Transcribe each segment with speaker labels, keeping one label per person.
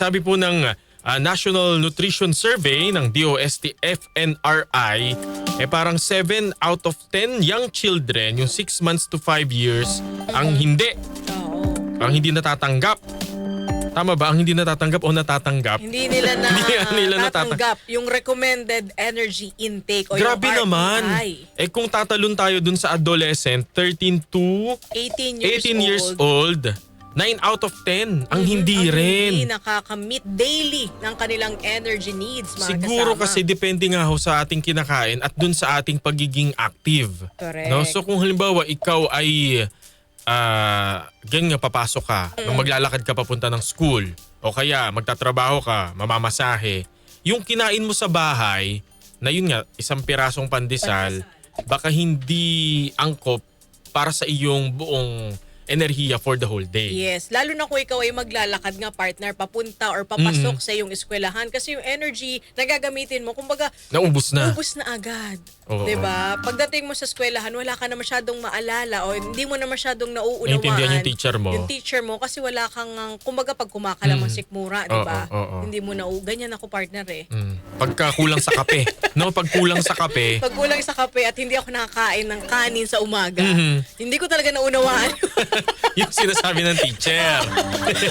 Speaker 1: Sabi po ng National Nutrition Survey ng DOST FNRI, parang 7 out of 10 young children, yung 6 months to 5 years, ang hindi natatanggap. Tama ba? Ang hindi natatanggap o natatanggap?
Speaker 2: Hindi nila natatanggap yung recommended energy intake o
Speaker 1: Grabe
Speaker 2: yung REI.
Speaker 1: naman. Kung tatalon tayo dun sa adolescent, 13 to
Speaker 2: 18
Speaker 1: years old, 9 out of 10 ang hindi rin.
Speaker 2: Hindi nakakamit daily ng kanilang energy needs, mga
Speaker 1: Siguro
Speaker 2: kasama.
Speaker 1: kasi depende nga ho sa ating kinakain at dun sa ating pagiging active.
Speaker 2: Correct.
Speaker 1: No? So kung halimbawa ikaw ay ganyan papasok ka, nung maglalakad ka papunta ng school o kaya magtatrabaho ka, mamamasahe, yung kinain mo sa bahay na yun nga, isang pirasong pandesal, baka hindi angkop para sa iyong buong enerhiya for the whole day.
Speaker 2: Yes, lalo na kung ikaw ay maglalakad nga, partner, papunta or papasok sa iyong eskwelahan kasi yung energy na gagamitin mo, kumbaga,
Speaker 1: Naubos na.
Speaker 2: ubus na agad.
Speaker 1: Oo.
Speaker 2: Diba? Pagdating mo sa eskwelahan, wala ka na masyadong maalala o hindi mo na masyadong nauunawaan.
Speaker 1: Naintindihan yung teacher mo.
Speaker 2: Yung teacher mo kasi wala kang, kumbaga pag kumakala sikmura, diba?
Speaker 1: Oo.
Speaker 2: Hindi mo na, ganyan ako, partner eh.
Speaker 1: Pagka kulang sa kape. No, pag kulang sa kape.
Speaker 2: Pag kulang sa kape at hindi ako nakakain ng kanin sa umaga, hindi ko talaga naunawaan.
Speaker 1: Yung sinasabi ng teacher.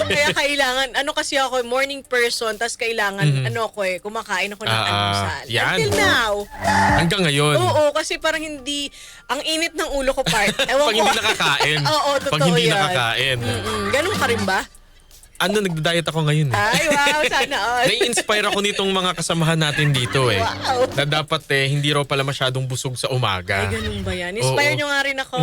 Speaker 2: Kaya kailangan, kasi ako, morning person, tas kailangan, kumakain ako ng almusal.
Speaker 1: yan.
Speaker 2: Until now.
Speaker 1: Hanggang ngayon.
Speaker 2: Oo, kasi parang hindi, ang init ng ulo ko, part. Ewan
Speaker 1: Pag
Speaker 2: ko.
Speaker 1: hindi nakakain.
Speaker 2: Oo, totoo
Speaker 1: Pag hindi
Speaker 2: yan.
Speaker 1: nakakain.
Speaker 2: Ganun ka rin ba?
Speaker 1: Nagda-diet ako ngayon.
Speaker 2: Ay, wow, sana all.
Speaker 1: Nai-inspire ako nitong mga kasamahan natin dito eh.
Speaker 2: Wow.
Speaker 1: Na dapat hindi raw pala masyadong busog sa umaga.
Speaker 2: Ay, ganun ba yan? Inspire nyo nga rin ako.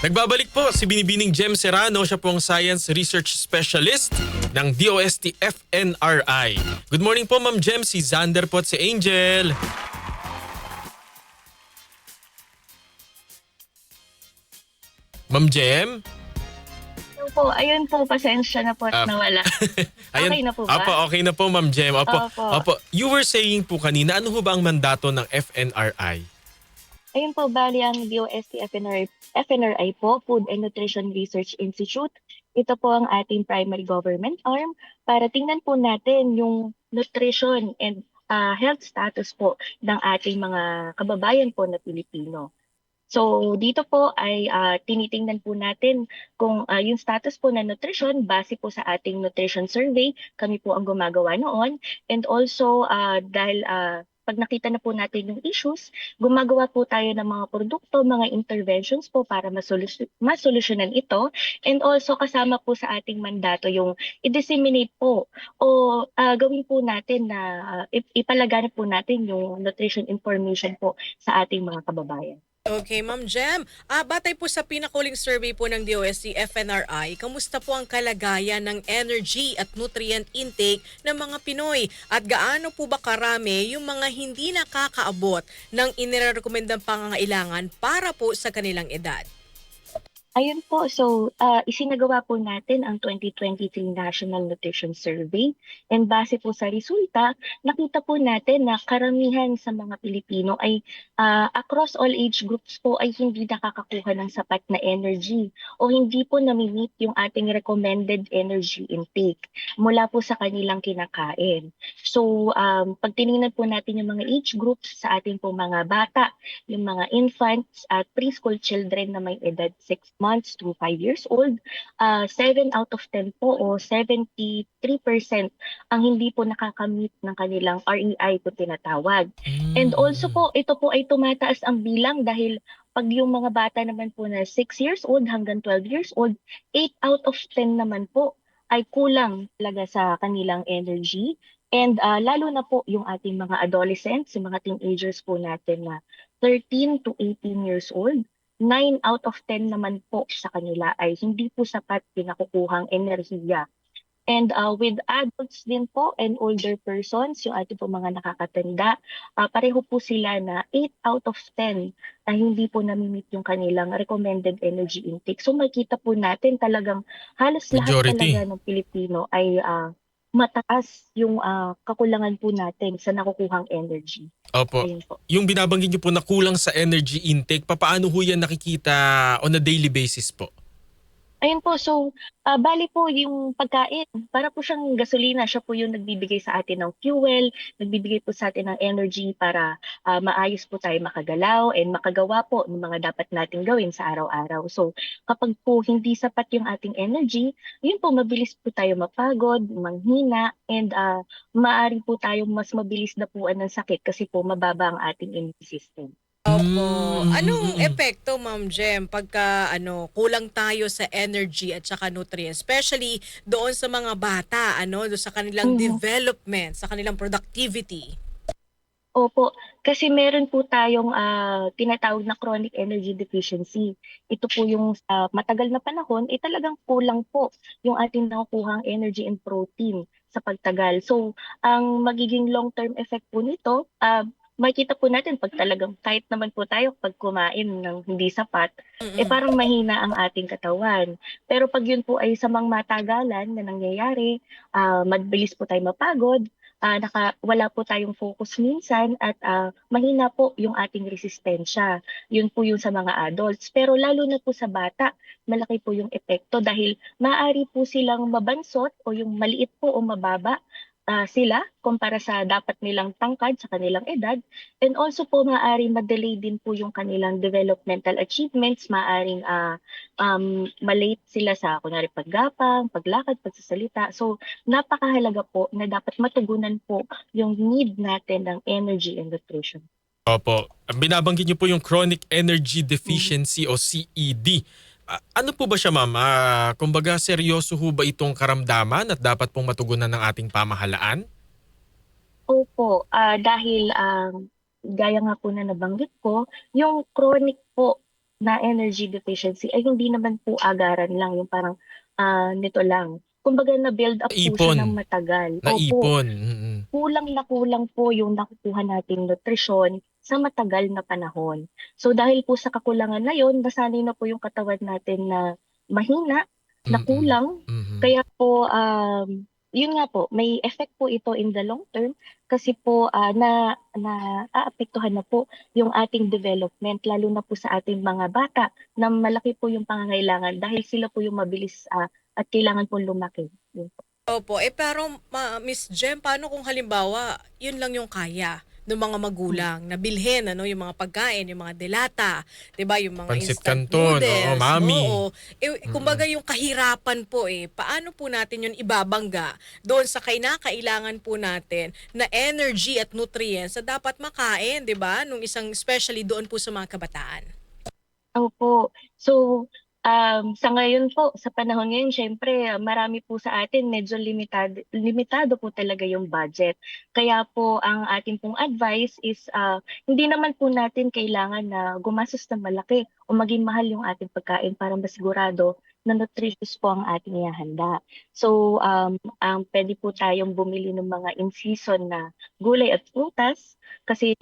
Speaker 1: Nagbabalik po si Binibining Jem Serrano. Siya po ang Science Research Specialist ng DOST FNRI. Good morning po, Ma'am Jem. Si Xander po at si Angel. Ma'am Jem?
Speaker 3: Ayun po, pasensya na po at nawala. Okay na po ba?
Speaker 1: Apo, okay na po, Ma'am Jem. Apo. You were saying po kanina, ano ho ba ang mandato ng FNRI?
Speaker 3: Ayun po, bali ang DOST FNRI po, Food and Nutrition Research Institute. Ito po ang ating primary government arm para tingnan po natin yung nutrition and health status po ng ating mga kababayan po na Pilipino. So dito po ay tinitingnan po natin kung yung status po na nutrition base po sa ating nutrition survey, kami po ang gumagawa noon. And also dahil pag nakita na po natin yung issues, gumagawa po tayo ng mga produkto, mga interventions po para masolusyonan ito. And also kasama po sa ating mandato yung i-disseminate po o gawin po natin na ipalaganap po natin yung nutrition information po sa ating mga kababayan.
Speaker 2: Okay, Ma'am Jem. Batay po sa pinakuling survey po ng DOST FNRI, kamusta po ang kalagayan ng energy at nutrient intake ng mga Pinoy? At gaano po ba karami yung mga hindi nakakaabot ng inirekomendang pangangailangan para po sa kanilang edad?
Speaker 3: Ayun po, so isinagawa po natin ang 2023 National Nutrition Survey and base po sa resulta, nakita po natin na karamihan sa mga Pilipino ay across all age groups po ay hindi nakakakuha ng sapat na energy o hindi po nami-meet yung ating recommended energy intake mula po sa kanilang kinakain. So pag tinignan po natin yung mga age groups sa ating po mga bata, yung mga infants at preschool children na may edad 6 months to 5 years old, 7 out of 10 po o 73% ang hindi po nakakamit ng kanilang REI po tinatawag. And also po, ito po ay tumataas ang bilang dahil pag yung mga bata naman po na 6 years old hanggang 12 years old, 8 out of 10 naman po ay kulang talaga sa kanilang energy. And lalo na po yung ating mga adolescents, yung mga teenagers po natin na 13 to 18 years old, 9 out of 10 naman po sa kanila ay hindi po sapat pinakukuhang enerhiya. And with adults din po and older persons, yung ating po mga nakakatanda, pareho po sila na 8 out of 10 na hindi po nami-meet yung kanilang recommended energy intake. So makita po natin talagang halos lahat talaga ng Pilipino ay mataas yung kakulangan po natin sa nakukuhang energy.
Speaker 1: Opo. Yung binabanggit niyo po na kulang sa energy intake, papaano ho yan nakikita on a daily basis po?
Speaker 3: Ayun po, so, bale po yung pagkain, para po siyang gasolina, siya po yung nagbibigay sa atin ng fuel, nagbibigay po sa atin ng energy para, maayos po tayo makagalaw and makagawa po ng mga dapat nating gawin sa araw-araw. So, kapag po hindi sapat yung ating energy, yun po mabilis po tayo mapagod, manghina, and, maaari po tayong mas mabilis dapuan ng sakit kasi po mababa ang ating immune system.
Speaker 2: Opo. Anong
Speaker 1: Mm.
Speaker 2: epekto, Ma'am Jem, pagka kulang tayo sa energy at saka nutrients, especially doon sa mga bata, doon sa kanilang
Speaker 3: Mhm.
Speaker 2: development, sa kanilang productivity?
Speaker 3: Opo, kasi meron po tayong, tinatawag na chronic energy deficiency. Ito po yung sa matagal na panahon, talagang kulang po yung ating nakukuhang energy and protein sa pagtagal. So, ang magiging long-term effect po nito, makikita po natin 'pag talagang kahit naman po tayo 'pag kumain ng hindi sapat,
Speaker 2: Mm.
Speaker 3: parang mahina ang ating katawan. Pero 'pag yun po ay samang-matagalan na nangyayari, mabilis po tayong mapagod, wala po tayong focus minsan at, mahina po yung ating resistensya. Yun po yung sa mga adults. Pero lalo na po sa bata, malaki po yung epekto dahil maaari po silang mabansot o yung maliit po o mababa, sila kumpara sa dapat nilang tangkad sa kanilang edad, and also po maaaring ma-delay din po yung kanilang developmental achievements, maaaring, ma-late sila sa kunwari paggapang, paglakad, pagsasalita. So, napakahalaga po na dapat matugunan po yung need natin ng energy and nutrition.
Speaker 1: Opo. Binabanggit niyo po yung chronic energy
Speaker 3: Mhm.
Speaker 1: deficiency o CED. Ano po ba siya, ma'am? Kumbaga seryoso ho ba itong karamdaman at dapat pong matugunan ng ating pamahalaan?
Speaker 3: Opo, dahil, gaya nga po na nabanggit ko, yung chronic po na energy deficiency ay hindi naman po agaran lang, yung parang, nito lang. Kumbaga na-build up po siya
Speaker 1: Naipon.
Speaker 3: ng matagal. Opo,
Speaker 1: Naipon. Mm.
Speaker 3: kulang na kulang po yung nakukuha nating nutrisyon sa matagal na panahon. So dahil po sa kakulangan na yun, nasanay na po yung katawan natin na mahina, na
Speaker 1: Mm.
Speaker 3: kulang.
Speaker 1: Mhm.
Speaker 3: Kaya po, yun nga po, may effect po ito in the long term kasi po, naaapektuhan na po yung ating development lalo na po sa ating mga bata na malaki po yung pangangailangan dahil sila po yung mabilis, at kailangan pong lumaki. Yun po.
Speaker 2: Opo, pero Miss Jem, paano kung halimbawa, yun lang yung kaya ng mga
Speaker 3: Hmm.
Speaker 2: magulang na bilhin yung mga pagkain, yung mga delata, 'di ba, yung mga
Speaker 1: Pansit
Speaker 2: instant
Speaker 1: Canton. Oo,
Speaker 2: noodles.
Speaker 1: mami.
Speaker 2: Oo.
Speaker 1: Mm.
Speaker 2: Kumbaga yung kahirapan po paano po natin yun ibabangga doon sa kinakailangan po natin na energy at nutrients na dapat makain, 'di ba, nung isang especially doon po sa mga kabataan.
Speaker 3: Opo. So, sa ngayon po, sa panahon ngayon siyempre marami po sa atin medyo limitado po talaga yung budget. Kaya po ang ating pong advice is, hindi naman po natin kailangan na gumastos ng malaki o maging mahal yung ating pagkain para masigurado na nutritious po ang ating ihahanda. So, ang puwede po tayong bumili ng mga in season na gulay at prutas kasi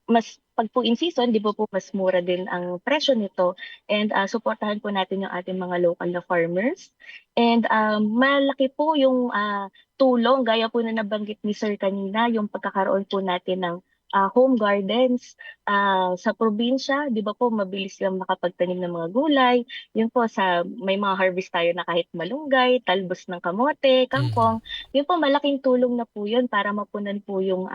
Speaker 3: mas 'pag po in season 'di ba po mas mura din ang presyo nito, and, suportahan po natin yung ating mga lokal na farmers, and, malaki po yung, tulong gaya po na nabanggit ni sir kanina yung pagkakaroon po natin ng, home gardens. Sa probinsya 'di ba po mabilis lang makapagtanim ng mga gulay, yun po may mga harvest tayo na kahit malunggay, talbos ng kamote,
Speaker 1: Mhm.
Speaker 3: kangkong, yun po malaking tulong na po yun para mapunan po yung,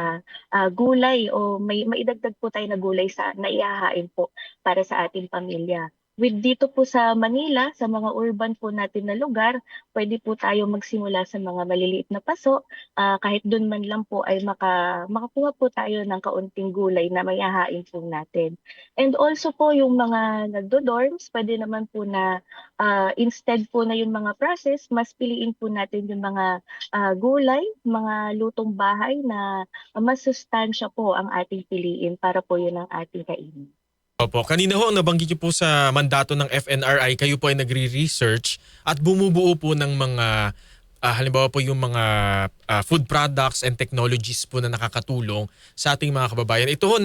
Speaker 3: gulay o may maidagdag po tayo na gulay sa naihahain po para sa ating pamilya. With dito po sa Manila, sa mga urban po natin na lugar, puwede po tayong magsimula sa mga maliliit na paso, kahit dun man lang po ay makakuha po tayo ng kaunting gulay na maihahain po natin. And also po yung mga nagdo-dorms, puwede naman po na, instead po na yung mga process, mas piliin po natin yung mga, gulay, mga lutong bahay na masustansya po ang ating piliin para po yun ang ating kainin.
Speaker 1: Opo, kanina ho ang nabanggit niyo po sa mandato ng FNRI, kayo po ay nagre-research at bumubuo po ng mga halimbawa po yung mga food products and technologies po na nakakatulong sa ating mga kababayan. Ito ho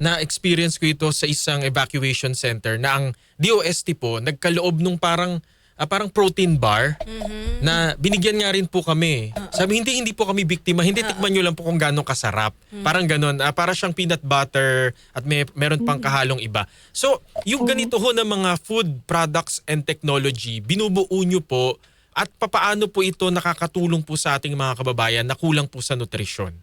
Speaker 1: na-experience ko ito sa isang evacuation center na ang DOST po nagkaloob nung parang parang protein bar
Speaker 2: Mhm.
Speaker 1: na binigyan nga rin po kami. Sabi, hindi po kami biktima. Hindi, tikman nyo lang po kung gano'ng kasarap. Parang gano'n. Para siyang peanut butter at meron pang kahalong iba. So, yung ganito ho ng mga food products and technology, binubuo nyo po at papaano po ito nakakatulong po sa ating mga kababayan na kulang po sa nutrisyon?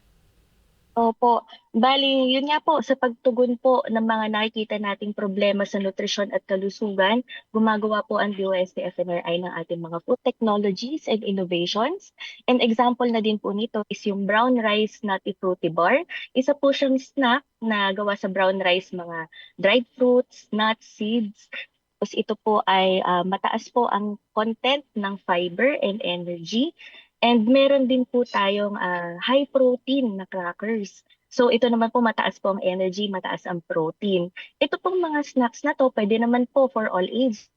Speaker 3: Opo. Bali, yun nga po, sa pagtugon po ng mga nakikita nating problema sa nutrisyon at kalusugan, gumagawa po ang DOST-FNRI ng ating mga food technologies and innovations. And example na din po nito is yung brown rice nutty fruity bar. Isa po siyang snack na gawa sa brown rice, mga dried fruits, nuts, seeds. Tapos ito po ay mataas po ang content ng fiber and energy. And meron din po tayong high protein na crackers. So ito naman po mataas po ang energy, mataas ang protein. Ito pong mga snacks na to, pwede naman po for all ages.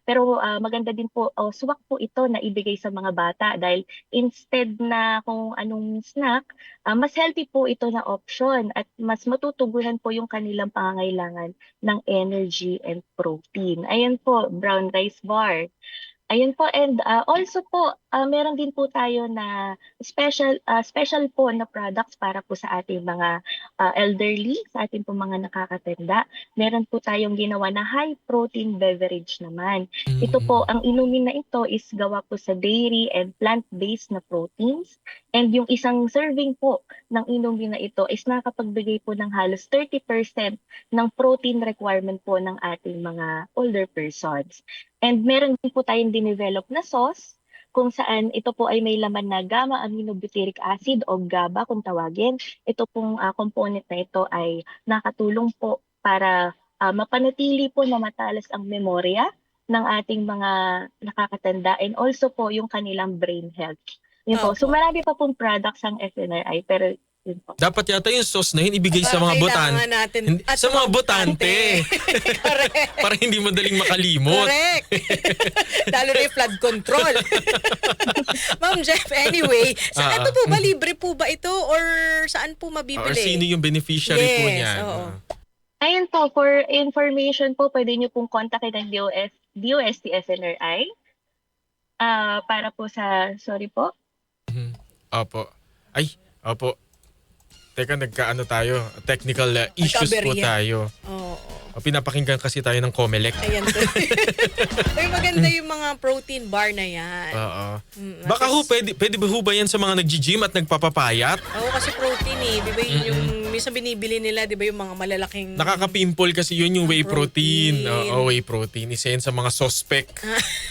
Speaker 3: Pero maganda din po, swak po ito na ibigay sa mga bata dahil instead na kung anong snack, mas healthy po ito na option at mas matutugunan po yung kanilang pangangailangan ng energy and protein. Ayan po, brown rice bar. Ayun po, and also po, meron din po tayo na special po na products para po sa ating mga elderly, sa ating po mga nakakatanda. Meron po tayong ginawa na high protein beverage naman. Ito po, ang inumin na ito is gawa po sa dairy and plant-based na proteins. And yung isang serving po ng inumin na ito is nakakapagbigay po ng halos 30% ng protein requirement po ng ating mga older persons. And meron din po tayong dinevelop na sauce kung saan ito po ay may laman na gamma-aminobutyric acid o GABA kung tawagin. Ito pong component na ito ay nakatulong po para mapanatili po na matalas ang memorya ng ating mga nakakatanda and also po yung kanilang brain health. Yun po. So
Speaker 2: Opo.
Speaker 3: marami pa pong products ang FNRI pero yun po.
Speaker 1: Dapat yata yung sauce na yun ibigay sa
Speaker 2: Parang
Speaker 1: mga botante.
Speaker 2: kailangan natin. At
Speaker 1: Sa mga botante.
Speaker 2: Correct.
Speaker 1: Para hindi madaling makalimot.
Speaker 2: Correct. Lalo na yung flood control. Ma'am Jeff, anyway, sa ano po ba, libre po ba ito or saan po
Speaker 1: Or
Speaker 2: mabibili?
Speaker 1: sino yung beneficiary po
Speaker 2: Yes,
Speaker 1: niyan?
Speaker 2: oo.
Speaker 3: Ayun po, for information po, pwede nyo pong kontakin ng DOST FNRI. Para po sa, sorry po.
Speaker 1: Opo. Ay, opo. Teka, nagkaano tayo? Technical issues po
Speaker 2: Nagka-aberya.
Speaker 1: tayo.
Speaker 2: Oo.
Speaker 1: Pinapakinggan kasi tayo ng Comelec.
Speaker 2: Ayan to. Ay, maganda yung mga protein bar na yan.
Speaker 1: Oo.
Speaker 2: Mm,
Speaker 1: Baka
Speaker 2: at
Speaker 1: ho,
Speaker 2: least-
Speaker 1: pwede ba ho ba yan sa mga nag-gym at nagpapapayat?
Speaker 2: Oo, kasi protein eh. Di ba yun yung minsan binibili nila, di ba yung mga malalaking...
Speaker 1: Nakaka-pimple kasi yun yung whey protein.
Speaker 2: Protein.
Speaker 1: Oo, whey protein. Isa yan sa mga suspect.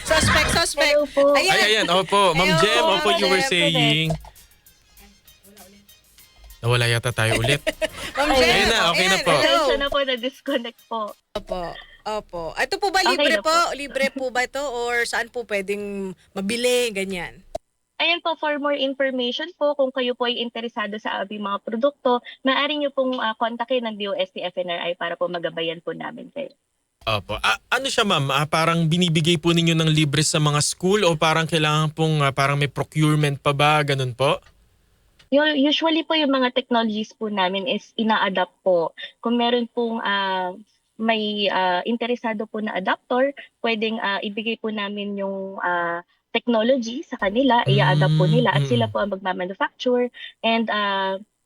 Speaker 2: Suspect.
Speaker 3: Hello po.
Speaker 1: Ayan, opo. Ma'am
Speaker 2: Ayaw,
Speaker 1: Jem, opo, you were
Speaker 2: Jem.
Speaker 1: saying. Nawala yata tayo ulit.
Speaker 2: Ma'am Jem,
Speaker 1: Ayun na, okay na
Speaker 2: ayan,
Speaker 1: po.
Speaker 2: hello.
Speaker 3: Pasensya na po, na-disconnect po.
Speaker 2: Opo. Ito po ba,
Speaker 3: Okay
Speaker 2: libre
Speaker 3: na
Speaker 2: po?
Speaker 3: po.
Speaker 2: Libre po ba ito? Or saan po pwedeng mabili? Ganyan.
Speaker 3: Ayan po, for more information po, kung kayo po ay interesado sa aming mga produkto, maaari nyo pong kontakin ng DOST FNRI para po magabayan po namin kayo.
Speaker 1: Opo. Ano siya ma'am? Parang binibigay po ninyo ng libre sa mga school o parang kailangan pong parang may procurement pa ba? Ganun po?
Speaker 3: Usually po yung mga technologies po namin is ina-adapt po. Kung meron pong may interesado po na adapter, pwedeng ibigay po namin yung technology sa kanila, i-adapt po nila at sila po ang magmamanufacture. And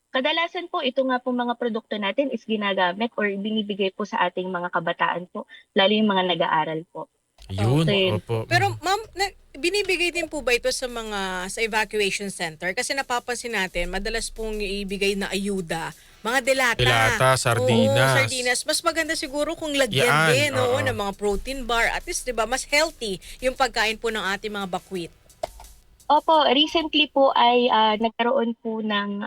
Speaker 3: kadalasan po, ito nga po mga produkto natin is ginagamit or binibigay po sa ating mga kabataan po, lalo yung mga nag-aaral po.
Speaker 1: Yun,
Speaker 3: Okay.
Speaker 1: opo.
Speaker 2: Pero ma'am, binibigay din po ba ito sa mga sa evacuation center? Kasi napapansin natin, madalas pong ibigay na ayuda, mga delata.
Speaker 1: Delata, sardinas.
Speaker 2: Oo, sardinas. Mas maganda siguro kung lagyan
Speaker 1: Yan,
Speaker 2: din
Speaker 1: oo.
Speaker 2: ng mga protein bar. At least, di ba, mas healthy yung pagkain po ng ating mga bakwit.
Speaker 3: Opo, recently po ay nagkaroon po ng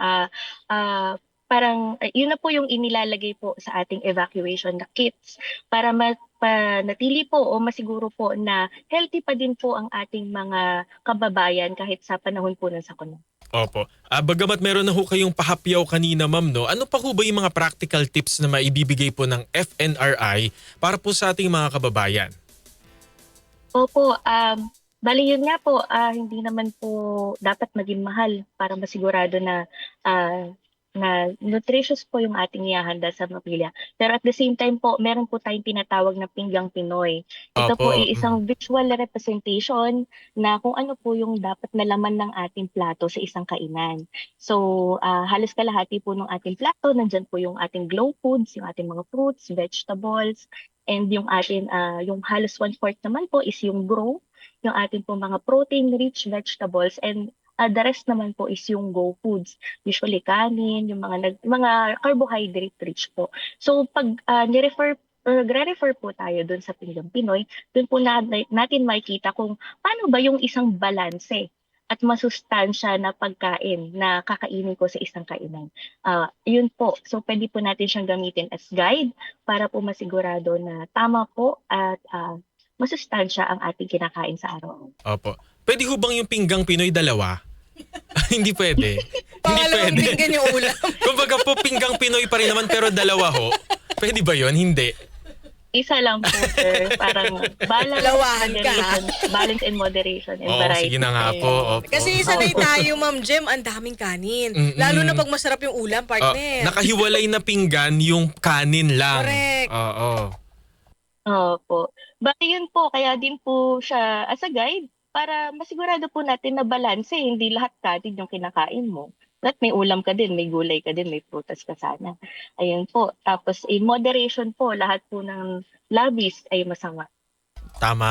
Speaker 3: parang yun na po yung inilalagay po sa ating evacuation na kits para mapanatili po o masiguro po na healthy pa din po ang ating mga kababayan kahit sa panahon po ng sakuna.
Speaker 1: Opo. Bagamat meron na ho kayong pahapyaw kanina ma'am, no? Ano pa ho ba yung mga practical tips na maibibigay po ng FNRI para po sa ating mga kababayan?
Speaker 3: Opo, bali yun nga po, hindi naman po dapat maging mahal para masigurado na na nutritious po yung ating ihahanda sa pamilya. Pero at the same time po, meron po tayong tinatawag na pinggang Pinoy. Ito po
Speaker 1: Opo.
Speaker 3: ay isang visual representation na kung ano po yung dapat na laman ng ating plato sa isang kainan. So, halos kalahati po ng ating plato, nandyan po yung ating glow foods, yung ating mga fruits, vegetables, and yung ating, yung halos 1/4 naman po is yung grow, yung ating po mga protein-rich vegetables, and the rest naman po is yung go foods. Usually kanin, yung mga carbohydrate-rich po. So, pag ni-refer or nagre-refer po tayo dun sa Pinggang Pinoy, dun po natin makikita kung paano ba yung isang balanse at masustansya na pagkain na kakainin ko sa isang kainan. Yun po. So, pwede po natin siyang gamitin as guide para po masigurado na tama po at masustansya ang ating kinakain sa araw.
Speaker 1: Opo. Pwede ho bang yung pinggang Pinoy dalawa? Hindi pwede. Hindi
Speaker 2: Pangalawang
Speaker 1: pwede.
Speaker 2: pinggan yung ulam.
Speaker 1: Kumbaga po, pinggang Pinoy pa rin naman pero dalawa ho. Pwede ba yun? Hindi.
Speaker 3: Isa lang po, sir. Parang
Speaker 2: Lawahan ka, ha?
Speaker 3: balance and moderation and
Speaker 1: Oo,
Speaker 3: variety.
Speaker 1: sige na nga po. Opo.
Speaker 2: Kasi sanay tayo, Ma'am Jem, ang daming kanin. Lalo na pag masarap yung ulam, partner.
Speaker 1: Nakahiwalay na pinggan yung kanin lang.
Speaker 2: Correct.
Speaker 1: Oo.
Speaker 3: Opo. Basta yun po, kaya din po siya as a guide para masigurado po natin na balanse, hindi lahat kanin yung kinakain mo. At may ulam ka din, may gulay ka din, may prutas ka sana. Ayun po. Tapos in moderation po, lahat po ng labis ay masama.
Speaker 1: Tama.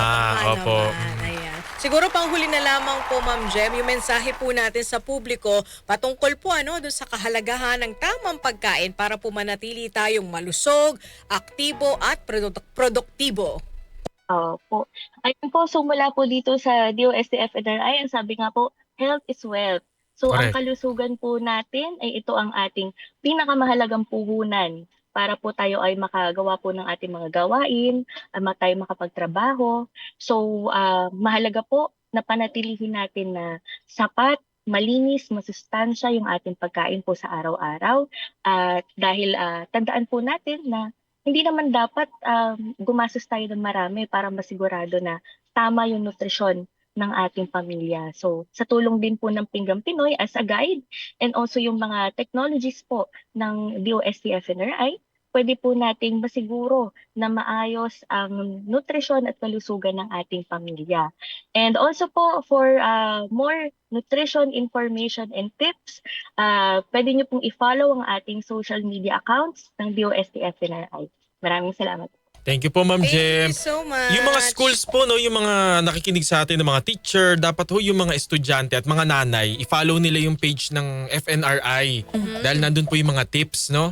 Speaker 1: Opo.
Speaker 2: Naman, ayan. Siguro panghuli na lamang po, Ma'am Jem, yung mensahe po natin sa publiko patungkol po doon sa kahalagahan ng tamang pagkain para po manatili tayong malusog, aktibo at produktibo.
Speaker 3: Opo. Ayun po, so mula po dito sa DOST-FNRI, ang sabi nga po, health is wealth. So ang
Speaker 1: Correct.
Speaker 3: kalusugan po natin ay ito ang ating pinakamahalagang puhunan para po tayo ay makagawa po ng ating mga gawain, tayo makapagtrabaho. So mahalaga po na panatilihin natin na sapat, malinis, masustansya yung ating pagkain po sa araw-araw. At dahil tandaan po natin na hindi naman dapat gumastos tayo ng marami para masigurado na tama yung nutrisyon ng ating pamilya. So, sa tulong din po ng Pinggang Pinoy as a guide and also yung mga technologies po ng DOST-FNRI, pwede po nating masiguro na maayos ang nutrisyon at kalusugan ng ating pamilya. And also po, for more nutrition information and tips, pwede nyo pong i-follow ang ating social media accounts ng DOST-FNRI. Maraming salamat.
Speaker 1: Thank you po, Ma'am
Speaker 2: Thank
Speaker 1: Jem.
Speaker 2: you so much.
Speaker 1: Yung mga schools po, no, yung mga nakikinig sa atin ng mga teacher, dapat ho yung mga estudyante at mga nanay, i-follow nila yung page ng FNRI dahil nandun po yung mga tips, no?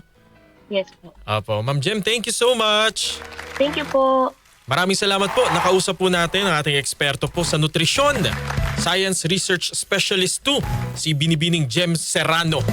Speaker 3: Yes po.
Speaker 1: Opo. Ma'am Jem, thank you so much.
Speaker 3: Thank you po.
Speaker 1: Maraming salamat po. Nakausap po natin ang ating eksperto po sa nutrisyon, Science Research Specialist 2, si Binibining Jem Serrano.